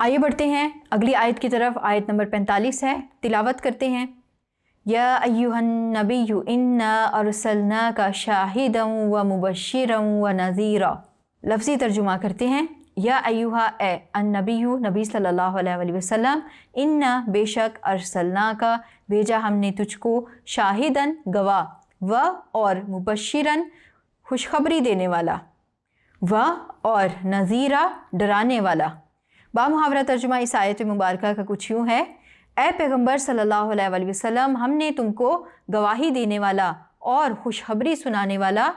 آئیے بڑھتے ہیں اگلی آیت کی طرف۔ آیت نمبر 45 ہے، تلاوت کرتے ہیں۔ یا ایھا النبی انا ارسلناک شاہدا ومبشرا ونذیرا۔ لفظی ترجمہ کرتے ہیں۔ یا ایھا اے النبی، نبی صلی اللہ علیہ وآلہ وسلم، انا بے شک ارسلناک بھیجا ہم نے تجھ کو، شاہدن گواہ، و اور مبشرن خوشخبری دینے والا، و اور نذیرا ڈرانے والا۔ بامحاورہ ترجمہ اس آیت مبارکہ کا کچھ یوں ہے، اے پیغمبر صلی اللہ علیہ وآلہ وسلم، ہم نے تم کو گواہی دینے والا اور خوشخبری سنانے والا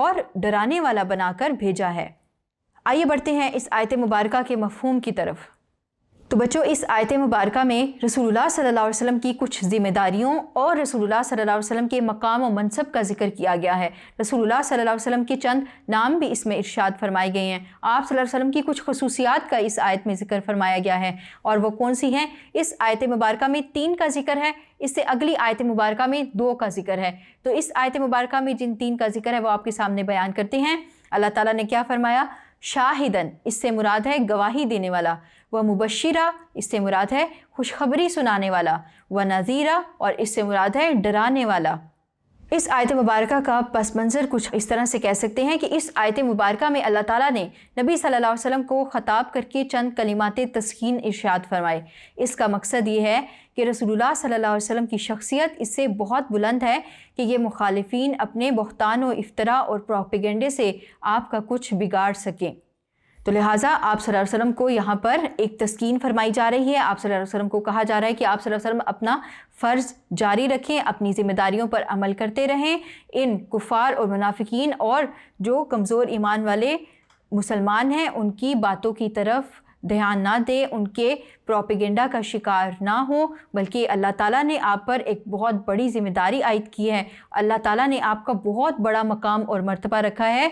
اور ڈرانے والا بنا کر بھیجا ہے۔ آئیے بڑھتے ہیں اس آیت مبارکہ کے مفہوم کی طرف۔ تو بچوں، اس آیت مبارکہ میں رسول اللہ صلی اللہ علیہ وسلم کی کچھ ذمہ داریوں اور رسول اللہ صلی اللہ علیہ وسلم کے مقام و منصب کا ذکر کیا گیا ہے۔ رسول اللہ صلی اللہ علیہ وسلم کے چند نام بھی اس میں ارشاد فرمائے گئے ہیں۔ آپ صلی اللہ علیہ وسلم کی کچھ خصوصیات کا اس آیت میں ذکر فرمایا گیا ہے، اور وہ کون سی ہیں؟ اس آیت مبارکہ میں 3 کا ذکر ہے، اس سے اگلی آیت مبارکہ میں 2 کا ذکر ہے۔ تو اس آیت مبارکہ میں جن 3 کا ذکر ہے وہ آپ کے سامنے بیان کرتے ہیں۔ اللہ تعالیٰ نے کیا فرمایا؟ شاہدن، اس سے مراد ہے گواہی دینے والا، و مبشرہ، اس سے مراد ہے خوشخبری سنانے والا، و نذیرہ، اور اس سے مراد ہے ڈرانے والا۔ اس آیت مبارکہ کا پس منظر کچھ اس طرح سے کہہ سکتے ہیں کہ اس آیت مبارکہ میں اللہ تعالیٰ نے نبی صلی اللہ علیہ وسلم کو خطاب کر کے چند کلمات تسکین ارشاد فرمائے۔ اس کا مقصد یہ ہے کہ رسول اللہ صلی اللہ علیہ وسلم کی شخصیت اس سے بہت بلند ہے کہ یہ مخالفین اپنے بہتان و افتراء اور پروپیگنڈے سے آپ کا کچھ بگاڑ سکیں۔ تو لہٰذا آپ صلی اللہ علیہ وسلم کو یہاں پر ایک تسکین فرمائی جا رہی ہے۔ آپ صلی اللہ علیہ وسلم کو کہا جا رہا ہے کہ آپ صلی اللہ علیہ وسلم اپنا فرض جاری رکھیں، اپنی ذمہ داریوں پر عمل کرتے رہیں، ان کفار اور منافقین اور جو کمزور ایمان والے مسلمان ہیں ان کی باتوں کی طرف دھیان نہ دیں، ان کے پروپیگنڈا کا شکار نہ ہوں، بلکہ اللہ تعالیٰ نے آپ پر ایک بہت بڑی ذمہ داری عائد کی ہے۔ اللہ تعالیٰ نے آپ کا بہت بڑا مقام اور مرتبہ رکھا ہے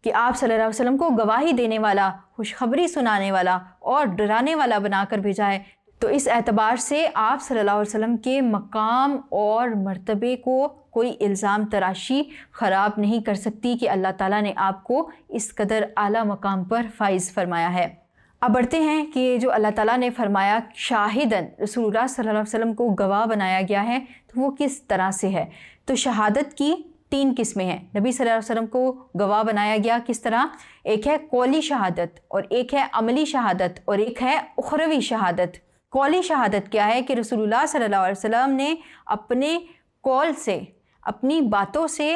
کہ آپ صلی اللہ علیہ وسلم کو گواہی دینے والا، خوشخبری سنانے والا اور ڈرانے والا بنا کر بھیجا ہے۔ تو اس اعتبار سے آپ صلی اللہ علیہ وسلم کے مقام اور مرتبے کو کوئی الزام تراشی خراب نہیں کر سکتی کہ اللہ تعالیٰ نے آپ کو اس قدر اعلیٰ مقام پر فائز فرمایا ہے۔ اب بڑھتے ہیں کہ جو اللہ تعالیٰ نے فرمایا شاہدن، رسول اللہ صلی اللہ علیہ وسلم کو گواہ بنایا گیا ہے، تو وہ کس طرح سے ہے؟ تو شہادت کی 3 قسمیں ہیں۔ نبی صلی اللہ علیہ وسلم کو گواہ بنایا گیا کس طرح؟ ایک ہے قولی شہادت، اور ایک ہے عملی شہادت، اور ایک ہے اخروی شہادت۔ قولی شہادت کیا ہے؟ کہ رسول اللہ صلی اللہ علیہ وسلم نے اپنے قول سے، اپنی باتوں سے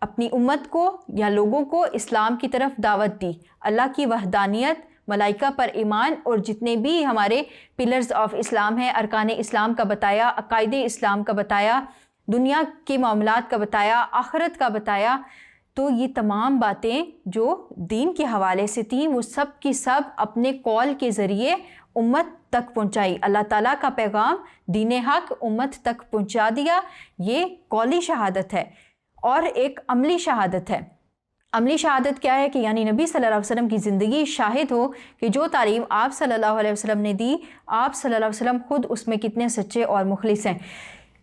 اپنی امت کو یا لوگوں کو اسلام کی طرف دعوت دی، اللہ کی وحدانیت، ملائکہ پر ایمان، اور جتنے بھی ہمارے پلرز آف اسلام ہیں، ارکان اسلام کا بتایا، عقائد اسلام کا بتایا، دنیا کے معاملات کا بتایا، آخرت کا بتایا۔ تو یہ تمام باتیں جو دین کے حوالے سے تھیں وہ سب کی سب اپنے قول کے ذریعے امت تک پہنچائی۔ اللہ تعالیٰ کا پیغام، دین حق امت تک پہنچا دیا۔ یہ قولی شہادت ہے۔ اور ایک عملی شہادت ہے۔ عملی شہادت کیا ہے؟ کہ یعنی نبی صلی اللہ علیہ وسلم کی زندگی شاہد ہو کہ جو تعلیم آپ صلی اللہ علیہ وسلم نے دی، آپ صلی اللہ علیہ وسلم خود اس میں کتنے سچے اور مخلص ہیں۔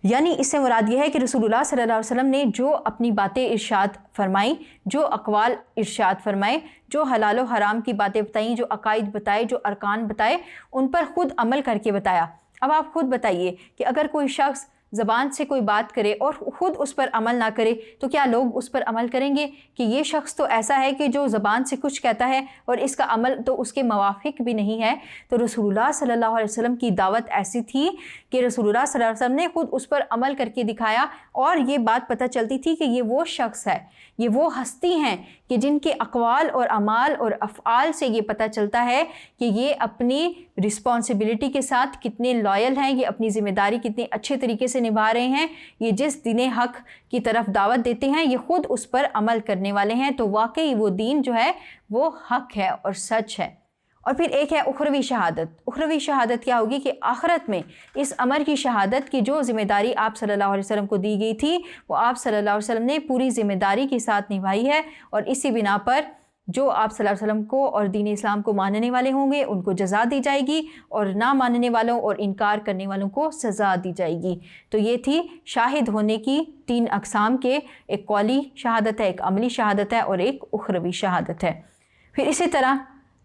یعنی اس سے مراد یہ ہے کہ رسول اللہ صلی اللہ علیہ وسلم نے جو اپنی باتیں ارشاد فرمائیں، جو اقوال ارشاد فرمائے، جو حلال و حرام کی باتیں بتائیں، جو عقائد بتائے، جو ارکان بتائے، ان پر خود عمل کر کے بتایا۔ اب آپ خود بتائیے کہ اگر کوئی شخص زبان سے کوئی بات کرے اور خود اس پر عمل نہ کرے تو کیا لوگ اس پر عمل کریں گے؟ کہ یہ شخص تو ایسا ہے کہ جو زبان سے کچھ کہتا ہے اور اس کا عمل تو اس کے موافق بھی نہیں ہے۔ تو رسول اللہ صلی اللہ علیہ وسلم کی دعوت ایسی تھی کہ رسول اللہ صلی اللہ علیہ وسلم نے خود اس پر عمل کر کے دکھایا، اور یہ بات پتہ چلتی تھی کہ یہ وہ شخص ہے، یہ وہ ہستی ہیں کہ جن کے اقوال اور اعمال اور افعال سے یہ پتہ چلتا ہے کہ یہ اپنی رسپانسبلٹی کے ساتھ کتنے لائل ہیں، یہ اپنی ذمہ داری کتنے اچھے طریقے سے نبھا رہے ہیں، یہ جس دین حق کی طرف دعوت دیتے ہیں یہ خود اس پر عمل کرنے والے ہیں۔ تو واقعی وہ دین جو ہے وہ حق ہے اور سچ ہے۔ اور پھر ایک ہے اخروی شہادت۔ اخروی شہادت کیا ہوگی؟ کہ آخرت میں اس امر کی شہادت کی جو ذمہ داری آپ صلی اللہ علیہ وسلم کو دی گئی تھی وہ آپ صلی اللہ علیہ وسلم نے پوری ذمہ داری کے ساتھ نبھائی ہے، اور اسی بنا پر جو آپ صلی اللہ علیہ وسلم کو اور دین اسلام کو ماننے والے ہوں گے ان کو جزا دی جائے گی، اور نہ ماننے والوں اور انکار کرنے والوں کو سزا دی جائے گی۔ تو یہ تھی شاہد ہونے کی 3 اقسام کے، ایک قولی شہادت ہے، ایک عملی شہادت ہے، اور ایک اخروی شہادت ہے۔ پھر اسی طرح